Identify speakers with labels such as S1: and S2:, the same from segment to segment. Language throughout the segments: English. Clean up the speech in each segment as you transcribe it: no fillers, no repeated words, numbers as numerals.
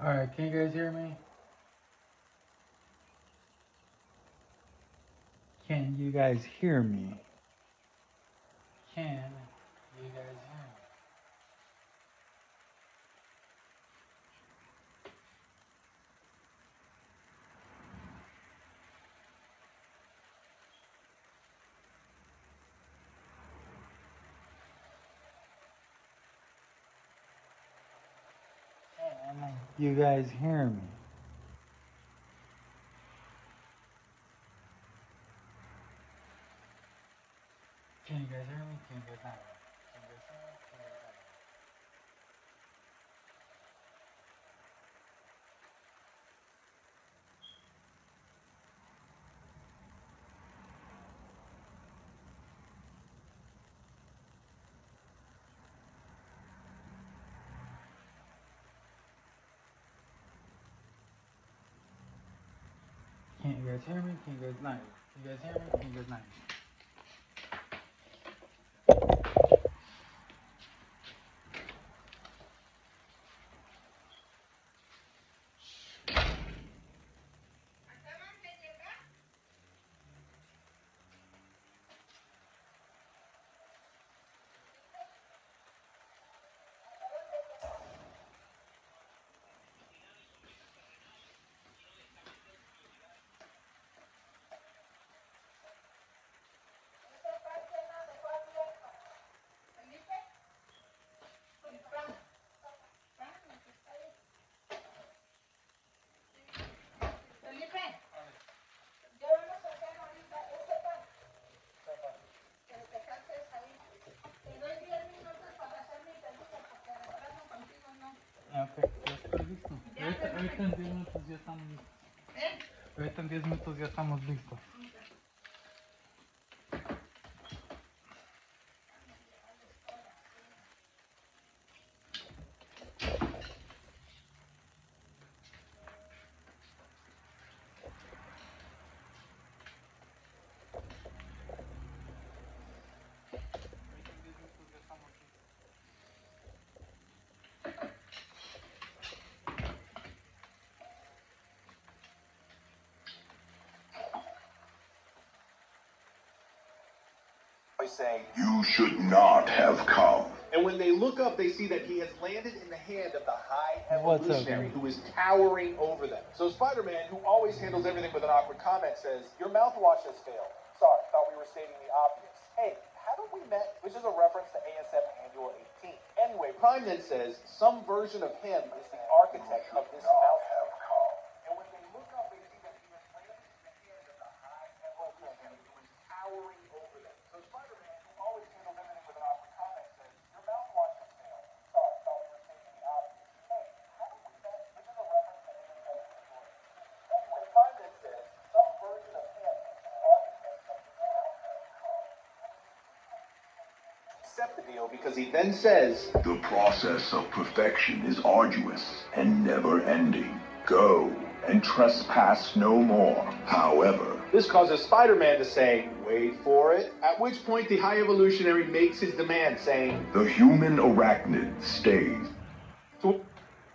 S1: Alright, can you guys hear me? Can you guys hear me? Can you guys hear me? Can you guys hear me? Can you guys hear me? Can you guys not? Can you guys hear me? Can you guys not? Can you guys hear me? Can you guys not? Can you guys hear me? Can you guys not? Ok, ya estoy listo. Ahorita en 10 minutos ya estamos listos. Ahorita en 10 minutos ya estamos listos.
S2: Saying,
S3: "You should not have come."
S2: And when they look up, they see that he has landed in the hand of the high evolutionary who is towering over them. So Spider-Man, who always handles everything with an awkward comment, says, "Your mouthwash has failed. Sorry, thought we were stating the obvious. Hey, haven't we met?" Which is a reference to ASM Annual 18. Anyway, Prime then says some version of him is the architect of this mouthwash. And when they look up, they see that he has landed in the hand of the high evolutionary who is towering over them. So Spider-Man, who always handles everything with an awkward comment, says, "Your mouthwash has failed. Sorry, thought we were stating the obvious. Hey, haven't we met?" Which is a reference to ASM Annual 18. Anyway, Prime then says some version of him is the architect of this mouthwash. Accept the deal because he then says,
S3: "The process of perfection is arduous and never-ending. Go and trespass no more. However..."
S2: This causes Spider-Man to say, "Wait for it." At which point the High Evolutionary makes his demand, saying,
S3: "The human arachnid stays."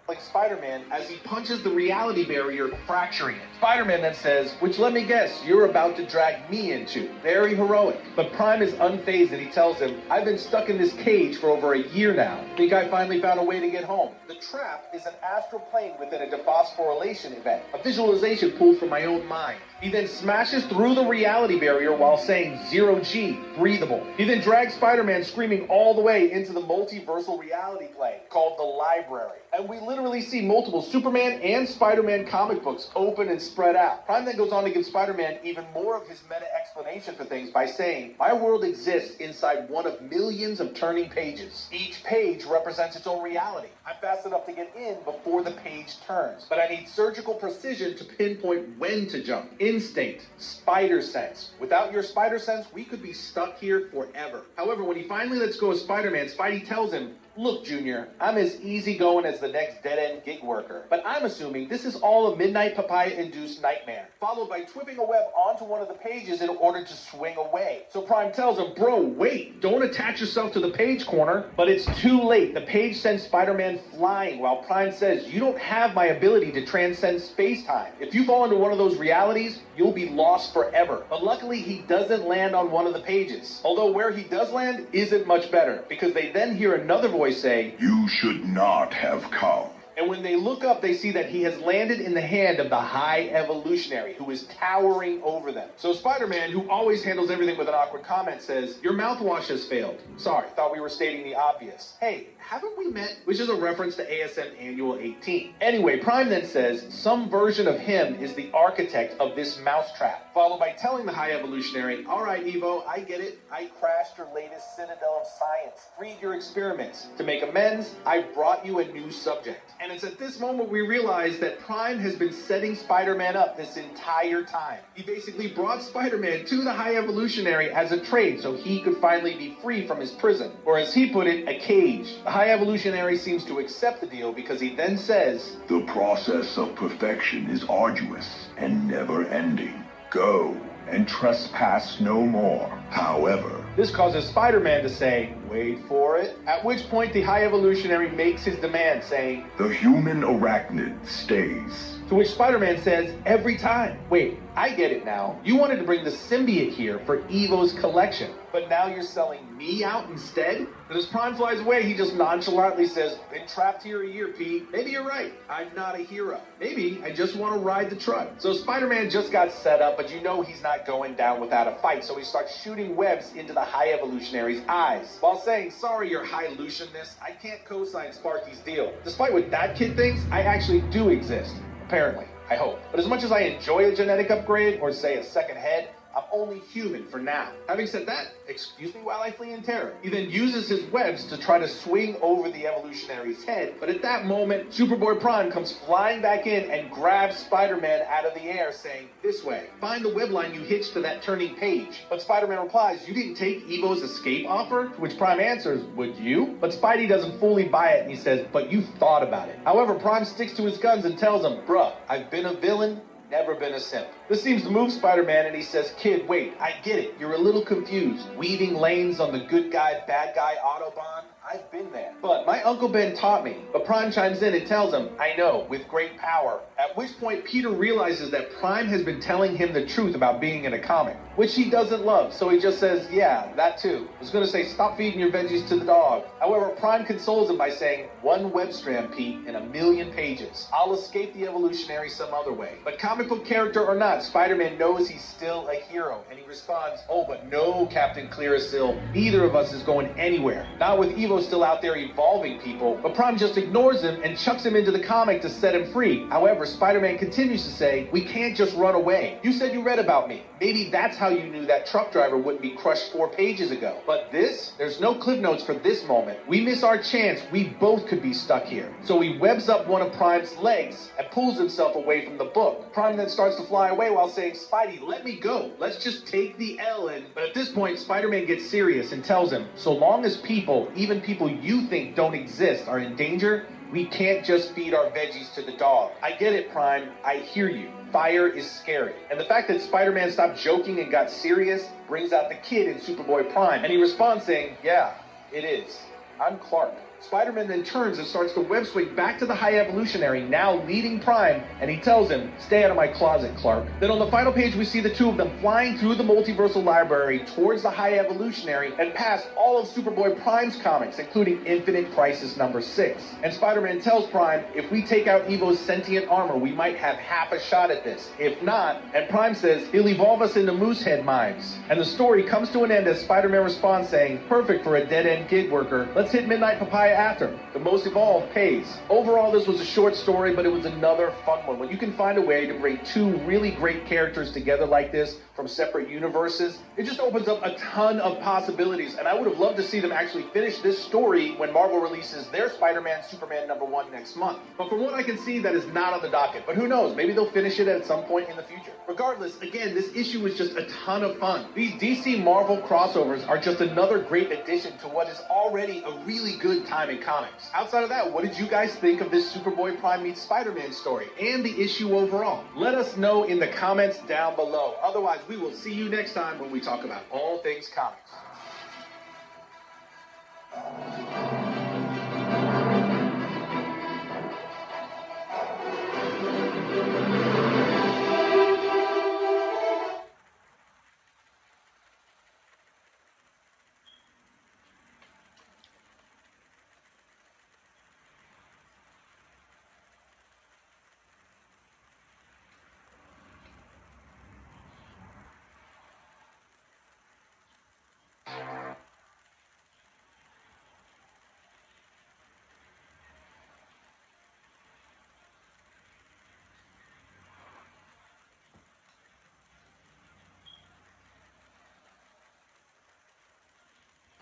S2: Like Spider-Man as he punches the reality barrier, fracturing it. Spider-Man then says, "Which let me guess, you're about to drag me into." Very heroic. But Prime is unfazed and he tells him, "I've been stuck in this cage for over a year now. Think I finally found a way to get home." The trap is an astral plane within a dephosphorylation event, a visualization pulled from my own mind. He then smashes through the reality barrier while saying 0G, breathable. He then drags Spider-Man screaming all the way into the multiversal reality plane called the Library. And we literally see multiple Superman and Spider-Man comic books open and spread out. Prime then goes on to give Spider-Man even more of his meta explanation for things by saying, "My world exists inside one of millions of turning pages. Each page represents its own reality. I'm fast enough to get in before the page turns, but I need surgical precision to pinpoint when to jump. Instinct, spider sense. Without your spider sense, we could be stuck here forever." However, when he finally lets go of Spider-Man, Spidey tells him, Look, Junior, I'm as easygoing as the next dead-end gig worker, but I'm assuming this is all a Midnight Papaya-induced nightmare, followed by twipping a web onto one of the pages in order to swing away. So Prime tells him, bro, wait, don't attach yourself to the page corner. But it's too late. The page sends Spider-Man flying, while Prime says, you don't have my ability to transcend space-time. If you fall into one of those realities, you'll be lost forever. But luckily, he doesn't land on one of the pages. Although where he does land isn't much better, because they then hear another voice say,
S3: You should not have come.
S2: and when they look up, they see that he has landed in the hand of the High Evolutionary, who is towering over them. So Spider-Man, who always handles everything with an awkward comment, says, your mouthwash has failed. Sorry, thought we were stating the obvious. Hey, haven't we met? Which is a reference to ASM Annual 18. Anyway, Prime then says, some version of him is the architect of this mousetrap, followed by telling the High Evolutionary, all right, Evo, I get it. I crashed your latest citadel of science, freed your experiments. To make amends, I brought you a new subject. And it's at this moment we realize that Prime has been setting Spider-Man up this entire time. He basically brought Spider-Man to the High Evolutionary as a trade so he could finally be free from his prison. Or as he put it, a cage. The High Evolutionary seems to accept the deal because he then says,
S3: The process of perfection is arduous and never-ending. Go and trespass no more. However,
S2: this causes Spider-Man to say, wait for it. At which point the High Evolutionary makes his demand, saying,
S3: the human arachnid stays.
S2: to which Spider-Man says, every time. Wait, I get it now. You wanted to bring the symbiote here for Evo's collection, but now you're selling me out instead? But as Prime flies away, he just nonchalantly says, been trapped here a year, Pete. Maybe you're right. I'm not a hero. Maybe I just want to ride the truck. So Spider-Man just got set up, but you know he's not going down without a fight, so he starts shooting webs into the High Evolutionary's eyes, while saying, sorry, your High-Luciousness, I can't co-sign Sparky's deal. Despite what that kid thinks, I actually do exist. Apparently. I hope. But as much as I enjoy a genetic upgrade, or say a second head, I'm only human for now. Having said that, excuse me while I flee in terror. He then uses his webs to try to swing over the Evolutionary's head, but at that moment, Superboy Prime comes flying back in and grabs Spider-Man out of the air, saying, this way, find the web line you hitched to that turning page. But Spider-Man replies, you didn't take Evo's escape offer? To which Prime answers, would you? But Spidey doesn't fully buy it, and he says, but you thought about it. However, Prime sticks to his guns and tells him, bruh, I've been a villain, never been a simp. This seems to move Spider-Man, and he says, kid, wait, I get it. You're a little confused. Weaving lanes on the good guy, bad guy Autobahn. I've been there. But my Uncle Ben taught me. But Prime chimes in and tells him, I know, with great power. At which point Peter realizes that Prime has been telling him the truth about being in a comic, which he doesn't love, so he just says, yeah, that too. I was gonna say, stop feeding your veggies to the dog. However, Prime consoles him by saying, one web strand, Pete, in 1,000,000 pages. I'll escape the Evolutionary some other way. But comic book character or not, Spider-Man knows he's still a hero, and he responds, oh, but no, Captain Clearasil, neither of us is going anywhere. Not with Evo still out there evolving people, but Prime just ignores him and chucks him into the comic to set him free. However, Spider-Man continues to say, we can't just run away. You said you read about me. Maybe that's how you knew that truck driver wouldn't be crushed 4 pages ago. But this? There's no clip notes for this moment. We miss our chance. We both could be stuck here. So he webs up one of Prime's legs and pulls himself away from the book. Prime then starts to fly away while saying, Spidey, let me go. Let's just take the L and... But at this point, Spider-Man gets serious and tells him, so long as people, even people you think don't exist, are in danger, we can't just feed our veggies to the dog. I get it, Prime. I hear you. Fire is scary. And the fact that Spider-Man stopped joking and got serious brings out the kid in Superboy Prime. And he responds saying, yeah, it is. I'm Clark. Spider-Man then turns and starts to web swing back to the High Evolutionary, now leading Prime, and he tells him, stay out of my closet, Clark. Then on the final page, we see the two of them flying through the multiversal library towards the High Evolutionary and past all of Superboy Prime's comics, including Infinite Crisis number 6. And Spider-Man tells Prime, if we take out Evo's sentient armor, we might have half a shot at this. If not, and Prime says, he'll evolve us into Moosehead mimes. And the story comes to an end as Spider-Man responds saying, perfect for a dead-end gig worker. Let's hit Midnight Papaya after. The most evolved pays. Overall, this was a short story, but it was another fun one. When you can find a way to bring 2 really great characters together like this from separate universes, it just opens up a ton of possibilities, and I would have loved to see them actually finish this story when Marvel releases their Spider-Man Superman #1 next month. But from what I can see, that is not on the docket. But who knows? Maybe they'll finish it at some point in the future. Regardless, again, this issue is just a ton of fun. These DC Marvel crossovers are just another great addition to what is already a really good time in comics. Outside of that, what did you guys think of this Superboy Prime meets Spider-Man story and the issue overall? Let us know in the comments down below. Otherwise, we will see you next time when we talk about all things comics.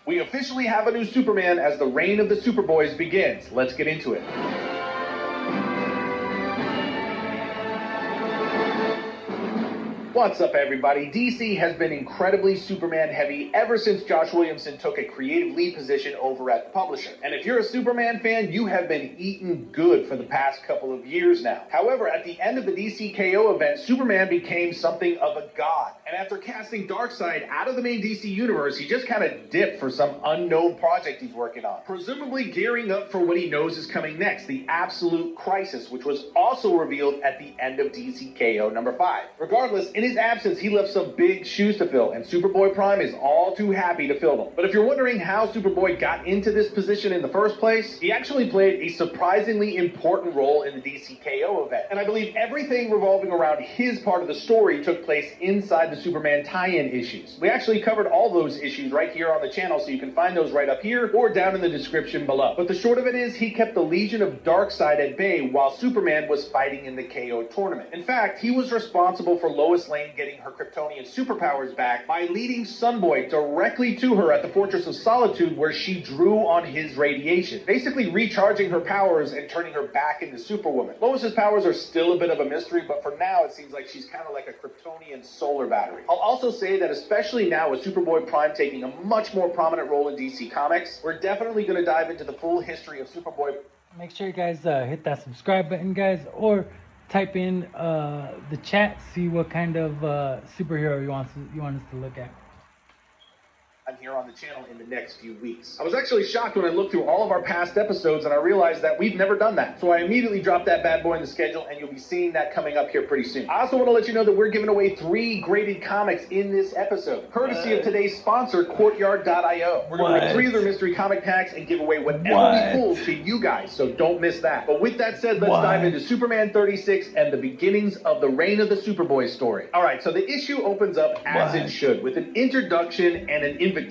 S2: We officially have a new Superman as the reign of the Superboys begins. Let's get into it. What's up, everybody? DC has been incredibly Superman heavy ever since Josh Williamson took a creative lead position over at the publisher. And if you're a Superman fan, you have been eating good for the past couple of years now. However, at the end of the DC KO event, Superman became something of a god. And after casting Darkseid out of the main DC universe, he just kind of dipped for some unknown project he's working on. Presumably gearing up for what he knows is coming next, the Absolute Crisis, which was also revealed at the end of DC KO number 5. Regardless, in his absence, he left some big shoes to fill, and Superboy Prime is all too happy to fill them. But if you're wondering how Superboy got into this position in the first place, he actually played a surprisingly important role in the DC KO event. And I believe everything revolving around his part of the story took place inside the Superman tie-in issues. We actually covered all those issues right here on the channel, so you can find those right up here or down in the description below. But the short of it is, he kept the Legion of Darkseid at bay while Superman was fighting in the KO tournament. In fact, he was responsible for Lois Lane getting her Kryptonian superpowers back by leading Sunboy directly to her at the Fortress of Solitude, where she drew on his radiation, basically recharging her powers and turning her back into Superwoman. Lois's powers are still a bit of a mystery, but for now it seems like she's kind of like a Kryptonian solar battery. I'll also say that especially now with Superboy Prime taking a much more prominent role in DC Comics, we're definitely going to dive into the full history of Superboy.
S1: Make sure you guys hit that subscribe button, guys, or type in the chat, see what kind of superhero you want us to look at
S2: here on the channel in the next few weeks. I was actually shocked when I looked through all of our past episodes and I realized that we've never done that. So I immediately dropped that bad boy in the schedule, and you'll be seeing that coming up here pretty soon. I also want to let you know that we're giving away 3 graded comics in this episode, courtesy of today's sponsor, Courtyard.io. We're going to make 3 of their mystery comic packs and give away whatever we pull to you guys, so don't miss that. But with that said, let's dive into Superman 36 and the beginnings of the reign of the Superboy story. Alright, so the issue opens up as it should, with an introduction and an invitation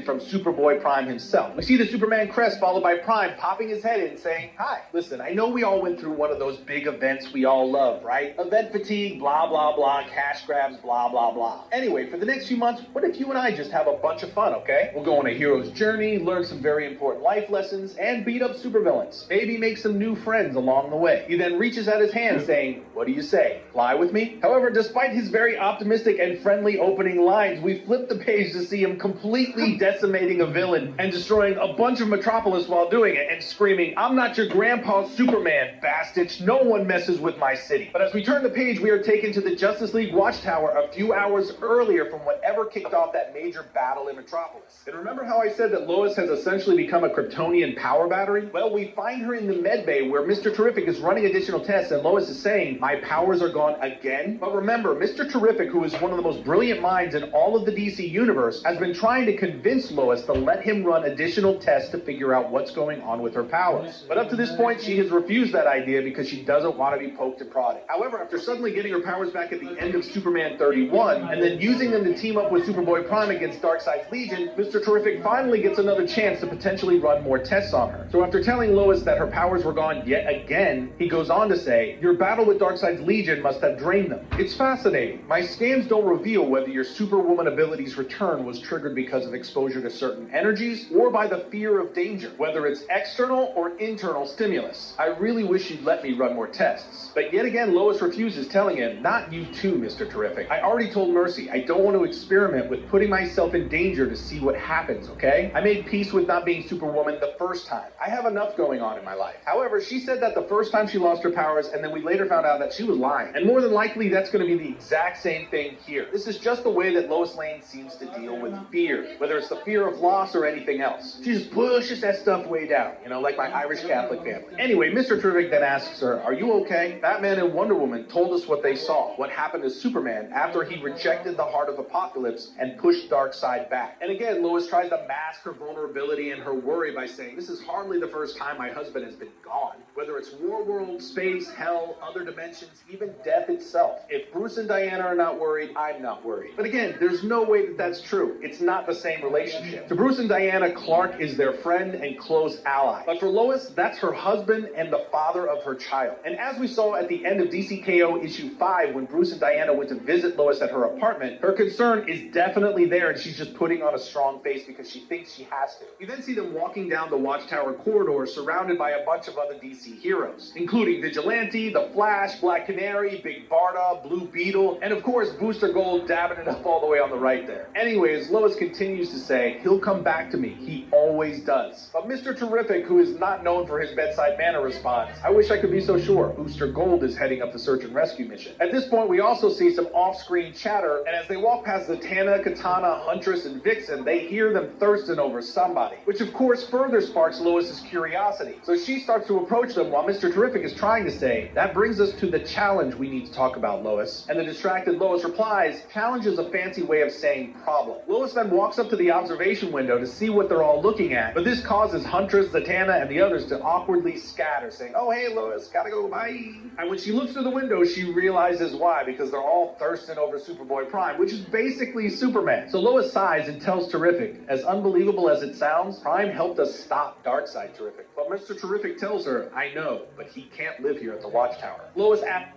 S2: from Superboy Prime himself. We see the Superman crest followed by Prime popping his head in saying, "Hi, listen, I know we all went through one of those big events we all love, right? Event fatigue, blah, blah, blah, cash grabs, blah, blah, blah. Anyway, for the next few months, what if you and I just have a bunch of fun, okay? We'll go on a hero's journey, learn some very important life lessons, and beat up supervillains. Maybe make some new friends along the way." He then reaches out his hand saying, "What do you say? Fly with me?" However, despite his very optimistic and friendly opening lines, we flip the page to see him completely decimating a villain and destroying a bunch of Metropolis while doing it, and screaming, "I'm not your grandpa's Superman, bastards. No one messes with my city." But as we turn the page, we are taken to the Justice League Watchtower a few hours earlier from whatever kicked off that major battle in Metropolis. And remember how I said that Lois has essentially become a Kryptonian power battery? Well, we find her in the medbay where Mr. Terrific is running additional tests, and Lois is saying, "My powers are gone again?" But remember, Mr. Terrific, who is one of the most brilliant minds in all of the DC universe, has been trying to convince Lois to let him run additional tests to figure out what's going on with her powers. But up to this point, she has refused that idea because she doesn't want to be poked and prodded. However, after suddenly getting her powers back at the end of Superman 31, and then using them to team up with Superboy Prime against Darkseid's Legion, Mr. Terrific finally gets another chance to potentially run more tests on her. So after telling Lois that her powers were gone yet again, he goes on to say, "Your battle with Darkseid's Legion must have drained them. It's fascinating. My scans don't reveal whether your Superwoman ability's return was triggered because because of exposure to certain energies or by the fear of danger, whether it's external or internal stimulus. I really wish you'd let me run more tests. But yet again, Lois refuses, telling him, not you too, Mr. Terrific. I already told Mercy I don't want to experiment with putting myself in danger to see what happens, okay? I made peace with not being Superwoman the first time. I have enough going on in my life. However, she said that the first time she lost her powers, and then we later found out that she was lying. And more than likely, that's going to be the exact same thing here. This is just the way that Lois Lane seems to deal with fear, whether it's the fear of loss or anything else. She just pushes that stuff way down, you know, like my Irish Catholic family. Anyway, Mr. Terrific then asks her, are you okay? Batman and Wonder Woman told us what they saw, what happened to Superman after he rejected the Heart of Apocalypse and pushed Darkseid back. And again, Lois tries to mask her vulnerability and her worry by saying, this is hardly the first time my husband has been gone. Whether it's War World, space, hell, other dimensions, even death itself. If Bruce and Diana are not worried, I'm not worried. But again, there's no way that that's true. It's not the same relationship. To Bruce and Diana, Clark is their friend and close ally. But for Lois, that's her husband and the father of her child. And as we saw at the end of DCKO issue 5, when Bruce and Diana went to visit Lois at her apartment, her concern is definitely there, and she's just putting on a strong face because she thinks she has to. You then see them walking down the Watchtower corridor surrounded by a bunch of other DC heroes, including Vigilante, The Flash, Black Canary, Big Barda, Blue Beetle, and of course Booster Gold dabbing it up all the way on the right there. Anyways, Lois continues to say, he'll come back to me. He always does. But Mr. Terrific, who is not known for his bedside manner, responds, I wish I could be so sure. Booster Gold is heading up the search and rescue mission. At this point, we also see some off-screen chatter, and as they walk past Zatanna, Katana, Huntress, and Vixen, they hear them thirsting over somebody, which of course further sparks Lois's curiosity. So she starts to approach them while Mr. Terrific is trying to say, that brings us to the challenge we need to talk about, Lois. And the distracted Lois replies, challenge is a fancy way of saying problem. Lois then walks up to the observation window to see what they're all looking at, but this causes Huntress, Zatanna, and the others to awkwardly scatter, saying, oh hey Lois, gotta go, bye. And when she looks through the window, she realizes why, because they're all thirsting over Superboy Prime, which is basically Superman. So Lois sighs and tells Terrific, as unbelievable as it sounds, Prime helped us stop Darkseid, Terrific. But Mr. Terrific tells her, I know, but he can't live here at the Watchtower. Lois asks,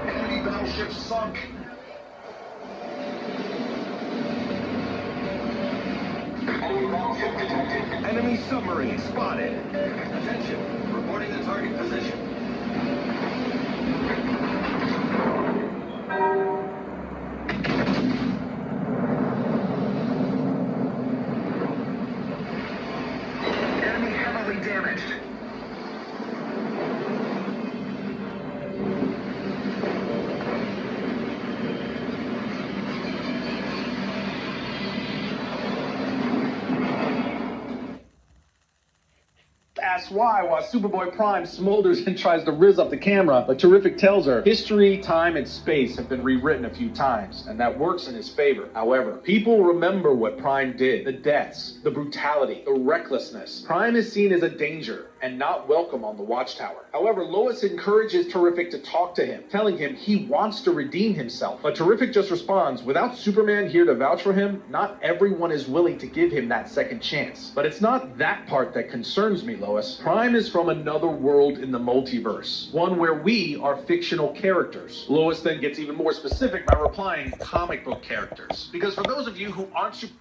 S3: Enemy battleship sunk. Enemy battleship detected. Enemy submarine spotted. Attention, reporting the target position. Enemy heavily damaged.
S2: asks why while Superboy Prime smolders and tries to rizz up the camera, but Terrific tells her history, time, and space have been rewritten a few times, and that works in his favor. However, people remember what Prime did, the deaths, the brutality, the recklessness. Prime is seen as a danger and not welcome on the Watchtower. However, Lois encourages Terrific to talk to him, telling him he wants to redeem himself. But Terrific just responds, without Superman here to vouch for him, not everyone is willing to give him that second chance. But it's not that part that concerns me, Lois. Prime is from another world in the multiverse, one where we are fictional characters. Lois then gets even more specific by replying, comic book characters. Because for those of you who aren't super